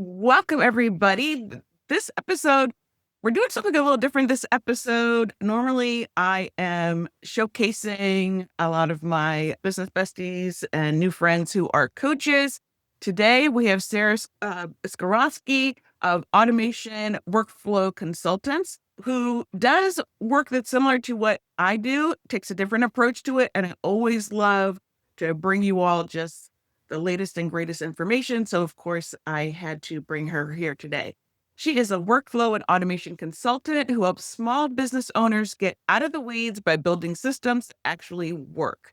Welcome, everybody. This episode, we're doing something a little different this episode. Normally, I am showcasing a lot of my business besties and new friends who are coaches. Today, we have Sara Skowronski of Automation Workflow Consultants, who does work that's similar to what I do, takes a different approach to it. And I always love to bring you all just the latest and greatest information. So, of course, I had to bring her here today. She is a workflow and automation consultant who helps small business owners get out of the weeds by building systems that actually work.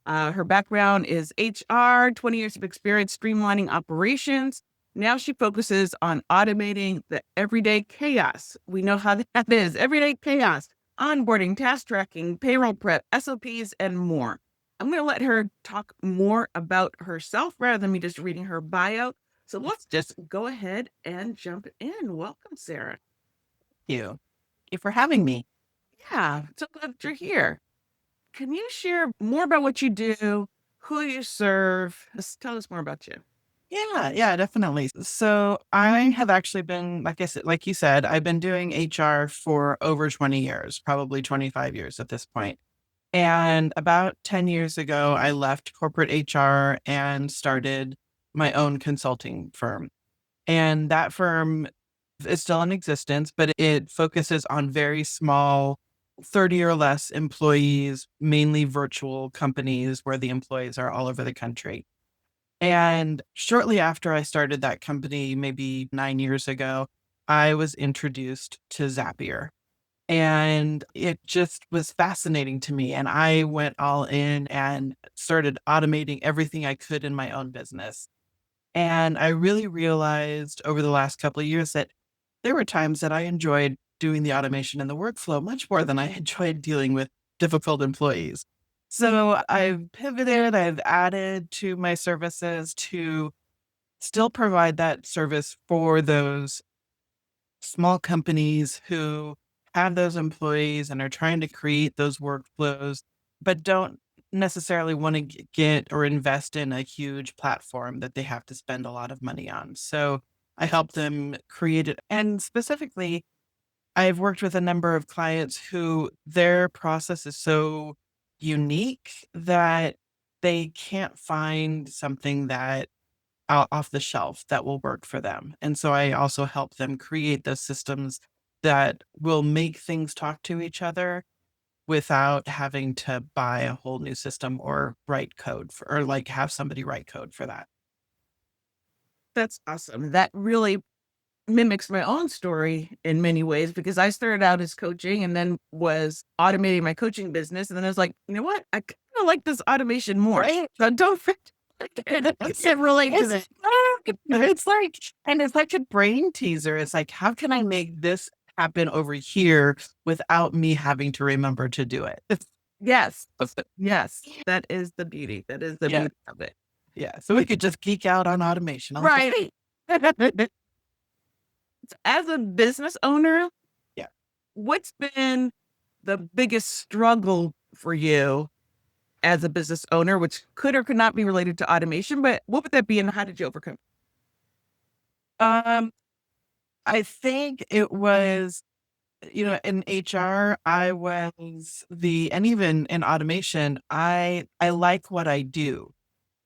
Her background is HR, 20 years of experience streamlining operations. Now she focuses on automating the everyday chaos. We know how that is everyday chaos, onboarding, task tracking, payroll prep, SOPs, and more. I'm going to let her talk more about herself rather than me just reading her bio. So let's just go ahead and jump in. Welcome, Sara. Thank you for having me. Yeah, so glad that you're here. Can you share more about what you do, who you serve? Just tell us more about you. Yeah, definitely. So I have actually been, like you said, I've been doing HR for over 20 years, probably 25 years at this point. And about 10 years ago, I left corporate HR and started my own consulting firm. And that firm is still in existence, but it focuses on very small, 30 or less employees, mainly virtual companies where the employees are all over the country. And shortly after I started that company, maybe 9 years ago, I was introduced to Zapier. And it just was fascinating to me. And I went all in and started automating everything I could in my own business. And I really realized over the last couple of years that there were times that I enjoyed doing the automation and the workflow much more than I enjoyed dealing with difficult employees. So I've pivoted, I've added to my services to still provide that service for those small companies who have those employees and are trying to create those workflows, but don't necessarily want to get or invest in a huge platform that they have to spend a lot of money on. So I help them create it. And specifically, I've worked with a number of clients who their process is so unique that they can't find something that off the shelf that will work for them. And so I also help them create those systems that will make things talk to each other without having to buy a whole new system or write code for, or like have somebody write code for that. That's awesome. That really mimics my own story in many ways because I started out as coaching and then was automating my coaching business. And then I was like, you know what? I kind of like this automation more. Right? So don't can't relate to that. It's like, and it's like a brain teaser. It's like, how can I make this happen over here without me having to remember to do it? Yes. Yes. That is the beauty. That is the Yeah. beauty of it. Yeah. So we could just geek out on automation. Right. As a business owner, Yeah. what's been the biggest struggle for you as a business owner, which could or could not be related to automation, but what would that be and how did you overcome? Um, I think it was, in HR, I was and even in automation, I like what I do,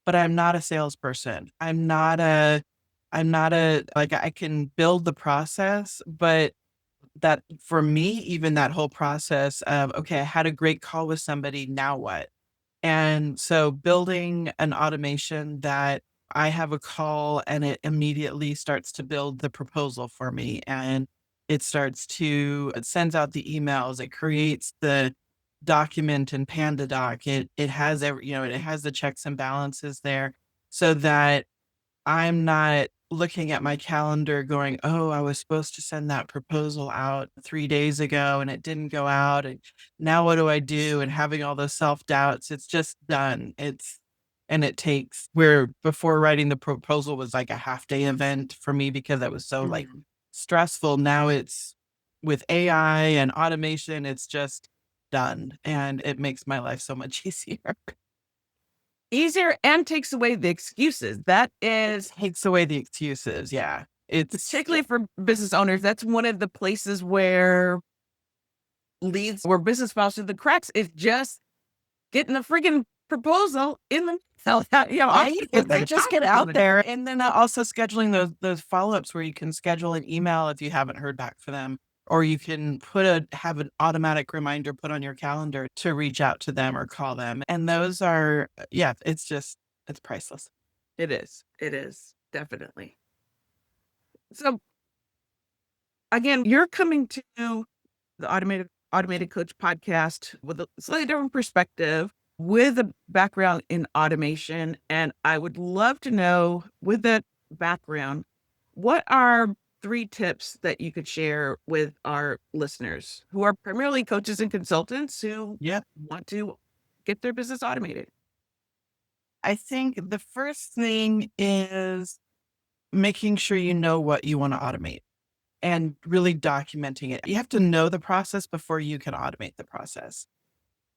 but I'm not a salesperson. I'm not a, like, I can build the process, but that for me, even that whole process of, okay, I had a great call with somebody, now what? And so building an automation that I have a call and it immediately starts to build the proposal for me and it sends out the emails, it creates the document in PandaDoc. It has it has the checks and balances there so that I'm not looking at my calendar going, "Oh, I was supposed to send that proposal out 3 days ago and it didn't go out, and now what do I do?" And having all those self-doubts. It's just done. It takes where before writing the proposal was like a half-day event for me because it was so, like, Mhm. stressful. Now it's with AI and automation, it's just done, and it makes my life so much easier. Easier and takes away the excuses. That is Takes away the excuses, yeah. It's Particularly for business owners, that's one of the places where business falls through the cracks is just getting a freaking proposal in the right. If they just get out there, and then also scheduling those follow-ups where you can schedule an email if you haven't heard back from them, or you can have an automatic reminder put on your calendar to reach out to them or call them. And those are, it's priceless. It is. It is. Definitely. So again, you're coming to the Automated Coach podcast with a slightly different perspective, with a background in automation. And I would love to know, with that background, what are 3 tips that you could share with our listeners who are primarily coaches and consultants who want to get their business automated? I think the first thing is making sure you know what you want to automate and really documenting it. You have to know the process before you can automate the process,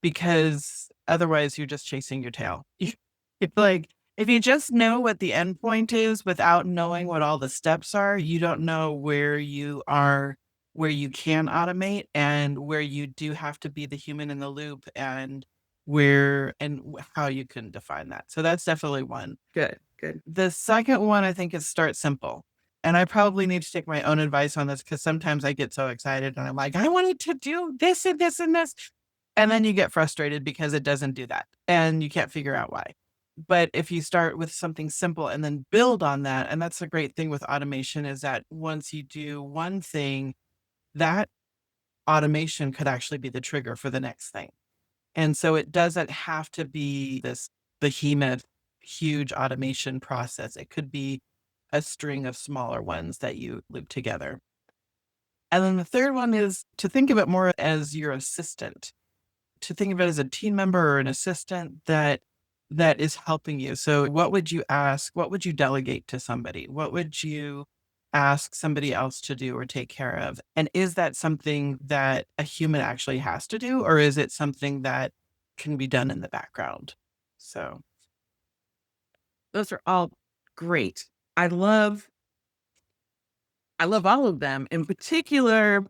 because otherwise you're just chasing your tail. It's like, if you just know what the end point is without knowing what all the steps are, you don't know where you are, where you can automate and where you do have to be the human in the loop, and how you can define that. So that's definitely one. Good, good. The second one, I think, is start simple. And I probably need to take my own advice on this, because sometimes I get so excited and I'm like, I wanted to do this and this and this. And then you get frustrated because it doesn't do that and you can't figure out why. But if you start with something simple and then build on that, and that's the great thing with automation, is that once you do one thing, that automation could actually be the trigger for the next thing. And so it doesn't have to be this behemoth, huge automation process. It could be a string of smaller ones that you loop together. And then the third one is to think of it more as your assistant, to think of it as a team member or an assistant that is helping you. So what would you ask? What would you delegate to somebody? What would you ask somebody else to do or take care of? And is that something that a human actually has to do, or is it something that can be done in the background? So Those are all great. I love all of them. In particular,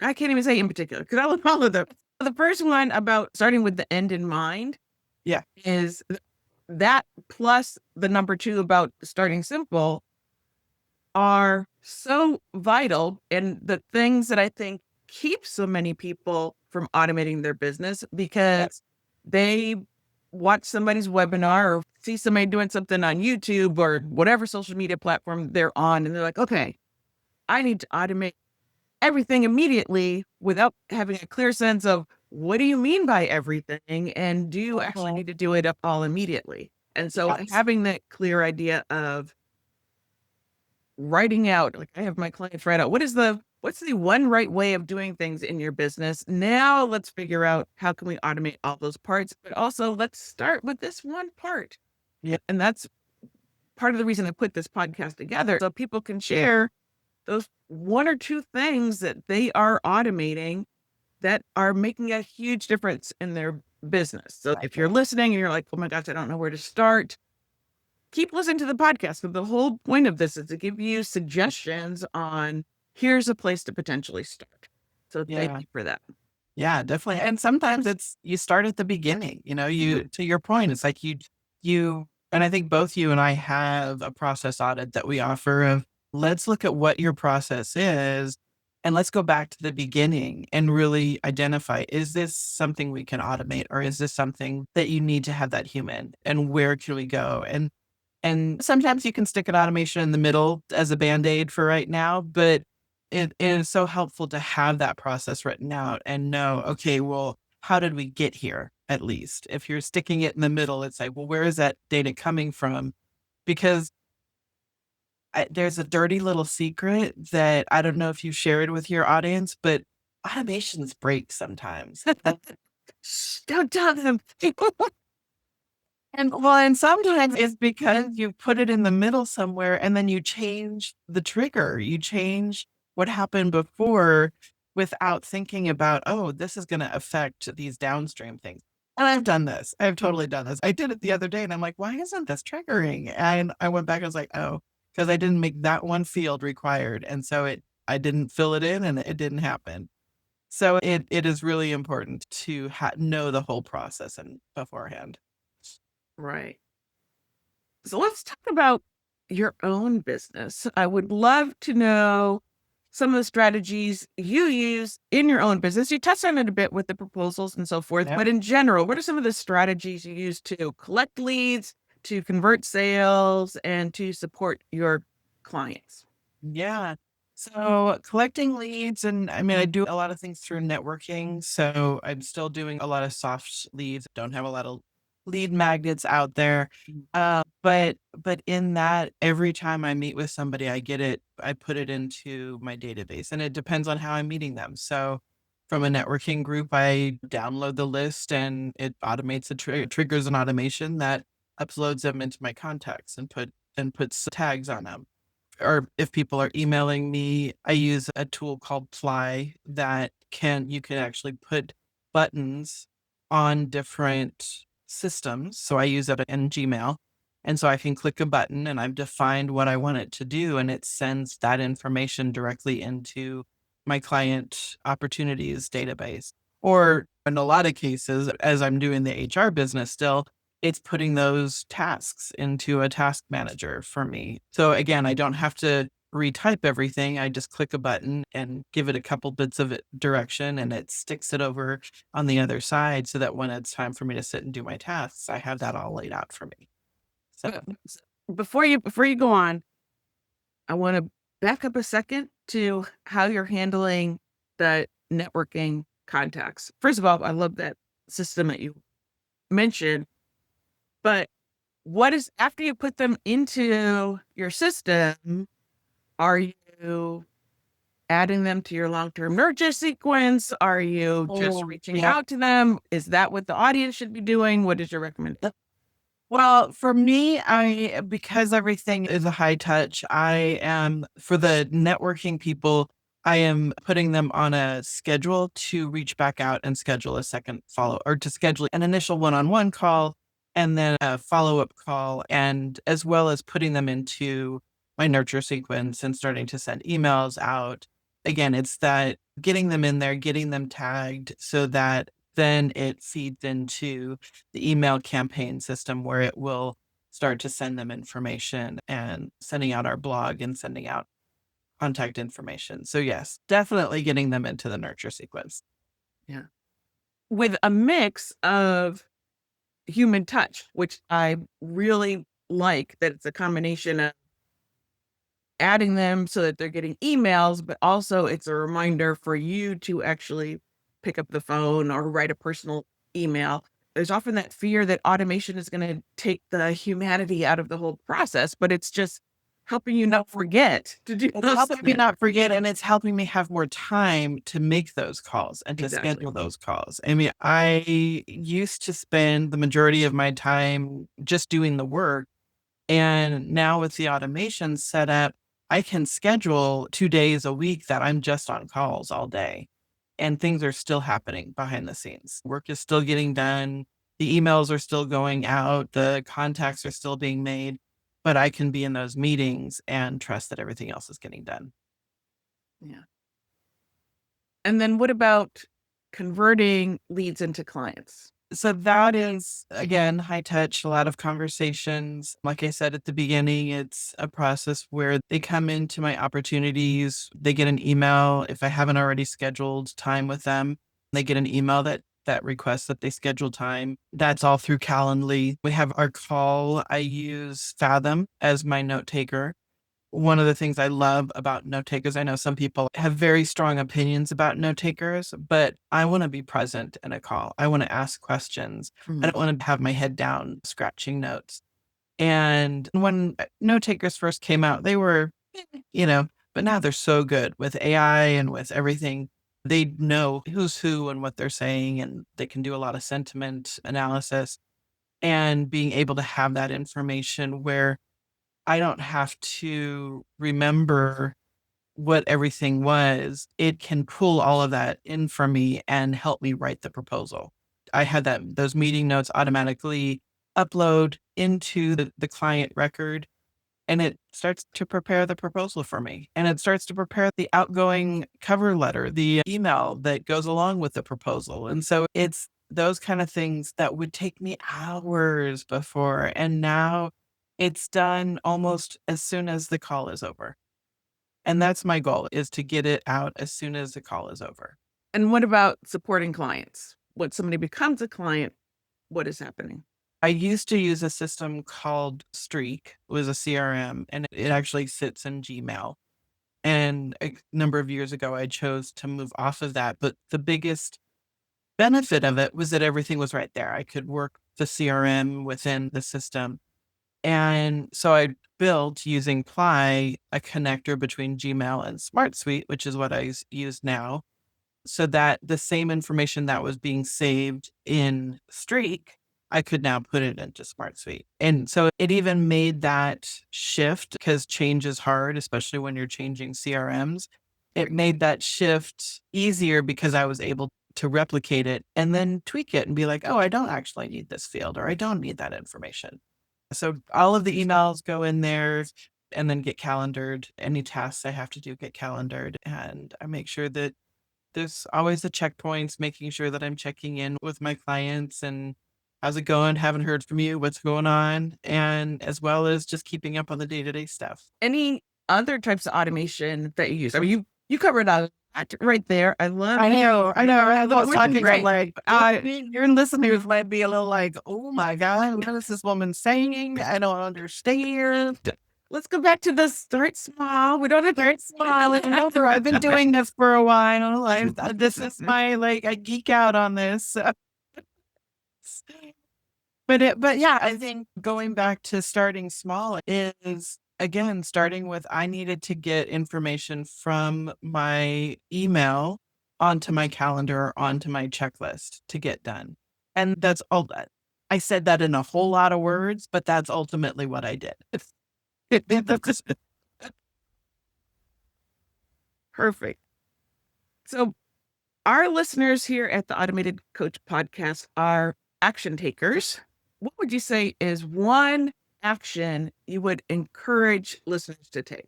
I can't even say in particular because I love all of them. The first one about starting with the end in mind, is that, plus the number 2 about starting simple, are so vital, and the things that I think keep so many people from automating their business, because they watch somebody's webinar or see somebody doing something on YouTube or whatever social media platform they're on, and they're like, okay, I need to automate everything immediately, without having a clear sense of, what do you mean by everything? And do you actually need to do it up all immediately? And so having that clear idea of writing out, like I have my clients write out, what's the one right way of doing things in your business? Now let's figure out how can we automate all those parts, but also let's start with this one part. Yeah. And that's part of the reason I put this podcast together, so people can share those 1 or 2 things that they are automating that are making a huge difference in their business. So if you're listening and you're like, oh my gosh, I don't know where to start, keep listening to the podcast. But the whole point of this is to give you suggestions on, here's a place to potentially start. So thank you for that. Yeah, definitely. And sometimes you start at the beginning, to your point, it's like and I think both you and I have a process audit that we offer of, let's look at what your process is and let's go back to the beginning and really identify, is this something we can automate, or is this something that you need to have that human, and where can we go? And sometimes you can stick an automation in the middle as a Band-Aid for right now, but it is so helpful to have that process written out and know, okay, well, how did we get here? At least if you're sticking it in the middle, it's like, well, where is that data coming from? Because there's a dirty little secret that I don't know if you shared with your audience, but automations break sometimes. Shh, don't tell them. And sometimes it's because you put it in the middle somewhere and then you change the trigger. You change what happened before without thinking about, oh, this is going to affect these downstream things. And I've done this. I've totally done this. I did it the other day and I'm like, why isn't this triggering? And I went back and was like, oh, because I didn't make that one field required. And so I didn't fill it in and it didn't happen. So it is really important to know the whole process and beforehand. Right. So let's talk about your own business. I would love to know some of the strategies you use in your own business. You touched on it a bit with the proposals and so forth, Yep. but in general, what are some of the strategies you use to collect leads, to convert sales, and to support your clients? Yeah. So collecting leads, and I mean, I do a lot of things through networking. So I'm still doing a lot of soft leads. Don't have a lot of lead magnets out there. But in that, every time I meet with somebody, I put it into my database, and it depends on how I'm meeting them. So from a networking group, I download the list and it automates triggers an automation that uploads them into my contacts and puts tags on them. Or if people are emailing me, I use a tool called Ply that you can actually put buttons on different systems. So I use it in Gmail. And so I can click a button and I've defined what I want it to do, and it sends that information directly into my client opportunities database. Or in a lot of cases, as I'm doing the HR business still, it's putting those tasks into a task manager for me. So again, I don't have to retype everything. I just click a button and give it a couple bits of direction, and it sticks it over on the other side so that when it's time for me to sit and do my tasks, I have that all laid out for me. So Uh, before you go on, I want to back up a second to how you're handling the networking contacts. First of all, I love that system that you mentioned, but what is after you put them into your system, are you adding them to your long-term nurture sequence? Are you just reaching yeah. out to them? Is that what the audience should be doing? What is your recommendation? Well, for me, because everything is a high touch, I am for the networking people, I am putting them on a schedule to reach back out and schedule a second follow or to schedule an initial one-on-one call and then a follow-up call, and as well as putting them into my nurture sequence and starting to send emails out. Again, it's that getting them in there, getting them tagged so that then it feeds into the email campaign system where it will start to send them information and sending out our blog and sending out contact information. So yes, definitely getting them into the nurture sequence. Yeah. With a mix of human touch, which I really like that it's a combination of adding them so that they're getting emails, but also it's a reminder for you to actually pick up the phone or write a personal email. There's often that fear that automation is going to take the humanity out of the whole process, but it's just helping you not forget to do It's those helping me things. not forget, and it's helping me have more time to make those calls and to Exactly. schedule those calls. I mean, I used to spend the majority of my time just doing the work. And now with the automation set up, I can schedule 2 days a week that I'm just on calls all day. And things are still happening behind the scenes. Work is still getting done. The emails are still going out. The contacts are still being made. But I can be in those meetings and trust that everything else is getting done. Yeah. And then what about converting leads into clients? So that is, again, high touch, a lot of conversations. Like I said at the beginning, it's a process where they come into my opportunities. They get an email. If I haven't already scheduled time with them, they get an email that requests that they schedule time. That's all through Calendly. We have our call. I use Fathom as my note taker. One of the things I love about note takers, I know some people have very strong opinions about note takers, but I want to be present in a call. I want to ask questions. I don't want to have my head down scratching notes. And when note takers first came out, they were, but now they're so good with AI and with everything. They know who's who and what they're saying, and they can do a lot of sentiment analysis and being able to have that information where I don't have to remember what everything was. It can pull all of that in for me and help me write the proposal. I had those meeting notes automatically upload into the client record. and it starts to prepare the proposal for me. And it starts to prepare the outgoing cover letter, the email that goes along with the proposal. And so it's those kind of things that would take me hours before. And now it's done almost as soon as the call is over. And that's my goal, is to get it out as soon as the call is over. And what about supporting clients? When somebody becomes a client, what is happening? I used to use a system called Streak. It was a CRM, and it actually sits in Gmail. And a number of years ago, I chose to move off of that. But the biggest benefit of it was that everything was right there. I could work the CRM within the system. And so I built, using Ply, a connector between Gmail and SmartSuite, which is what I use now, so that the same information that was being saved in Streak, I could now put it into SmartSuite. And so it even made that shift, because change is hard, especially when you're changing CRMs. It made that shift easier because I was able to replicate it and then tweak it and be like, oh, I don't actually need this field, or I don't need that information. So all of the emails go in there and then get calendared. Any tasks I have to do get calendared. And I make sure that there's always the checkpoints, making sure that I'm checking in with my clients and how's it going? Haven't heard from you. What's going on? And as well as just keeping up on the day-to-day stuff. Any other types of automation that you use? I mean, you covered a lot right there. I love I know. I was talking great. like, your listeners might be a little like, oh my God, what is this woman saying? I don't understand. Let's go back to the start small. We don't have to start small. I've been doing this for a while. This is my, I geek out on this. But yeah, I think going back to starting small is, again, starting with, I needed to get information from my email onto my calendar, onto my checklist to get done. And that's all that. I said that in a whole lot of words, but that's ultimately what I did. Perfect. So our listeners here at the Automated Coach Podcast are action takers. What would you say is one action you would encourage listeners to take?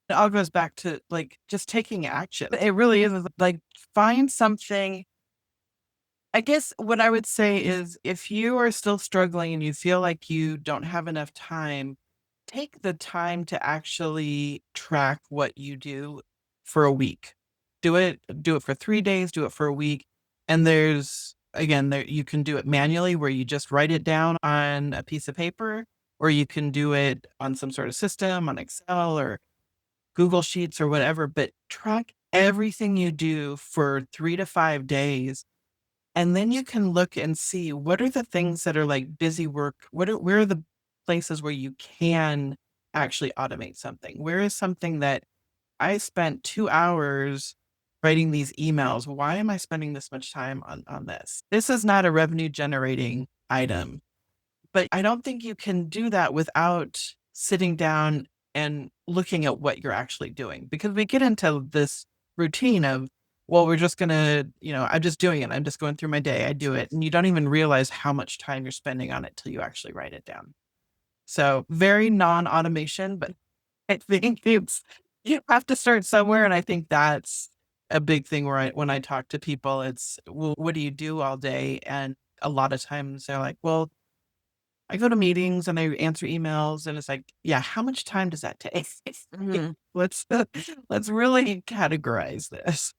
It all goes back to just taking action. It really is find something. I guess what I would say is, if you are still struggling and you feel like you don't have enough time, take the time to actually track what you do for a week. Do it for 3 days, do it for a week. And there's, again, you can do it manually, where you just write it down on a piece of paper, or you can do it on some sort of system, on Excel or Google Sheets or whatever, but track everything you do for 3 to 5 days. And then you can look and see, what are the things that are busy work? Where are the places where you can actually automate something? Where is something that I spent 2 hours writing these emails? Why am I spending this much time on this? This is not a revenue generating item, but I don't think you can do that without sitting down and looking at what you're actually doing, because we get into this routine of, well, we're just going to, I'm just doing it. I'm just going through my day. I do it. And you don't even realize how much time you're spending on it till you actually write it down. So very non-automation, but I think you have to start somewhere. And I think that's a big thing where when I talk to people, it's, well, what do you do all day? And a lot of times they're like, well, I go to meetings and I answer emails, and it's like, yeah, how much time does that take? Let's really categorize this.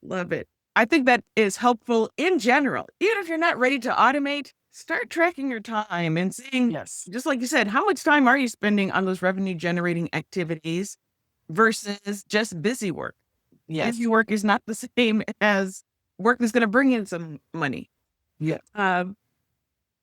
Love it. I think that is helpful in general. Even if you're not ready to automate, start tracking your time and seeing, Yes, just like you said, how much time are you spending on those revenue generating activities versus just busy work? yes, Busy work is not the same as work that's going to bring in some money. yeah.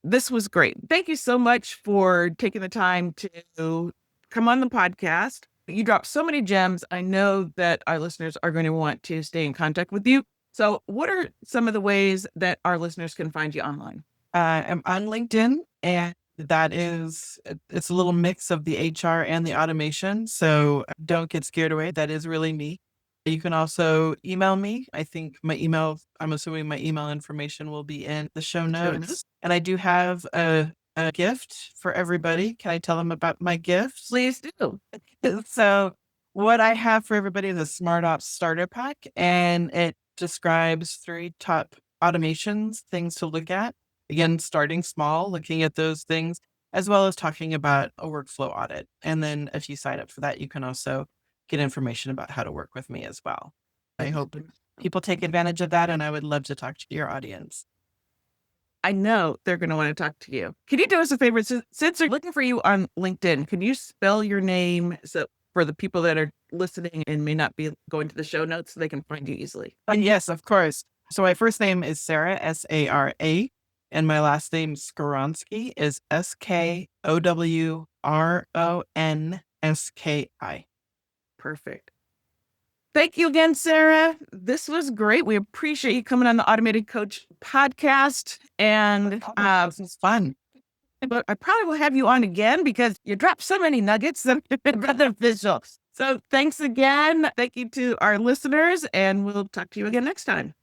This was great. Thank you so much for taking the time to come on the podcast. You dropped so many gems. I know that our listeners are going to want to stay in contact with you. So what are some of the ways that our listeners can find you online? I'm on LinkedIn, and it's a little mix of the HR and the automation. So don't get scared away. That is really me. You can also email me. I think I'm assuming my email information will be in the show notes. And I do have a a gift for everybody. Can I tell them about my gifts? Please do. So what I have for everybody is a Smart Ops starter pack, and it describes 3 top automations, things to look at. Again, starting small, looking at those things, as well as talking about a workflow audit. And then if you sign up for that, you can also get information about how to work with me as well. I hope people take advantage of that, and I would love to talk to your audience. I know they're going to want to talk to you. Can you do us a favor? Since they're looking for you on LinkedIn, can you spell your name so for the people that are listening and may not be going to the show notes so they can find you easily? And yes, of course. So my first name is Sara, Sara, and my last name Skowronski is Skowronski. Perfect. Thank you again, Sara. This was great. We appreciate you coming on the Automated Coach podcast. And This is fun. but I probably will have you on again because you dropped so many nuggets that have been beneficial. So thanks again. Thank you to our listeners, and we'll talk to you again next time.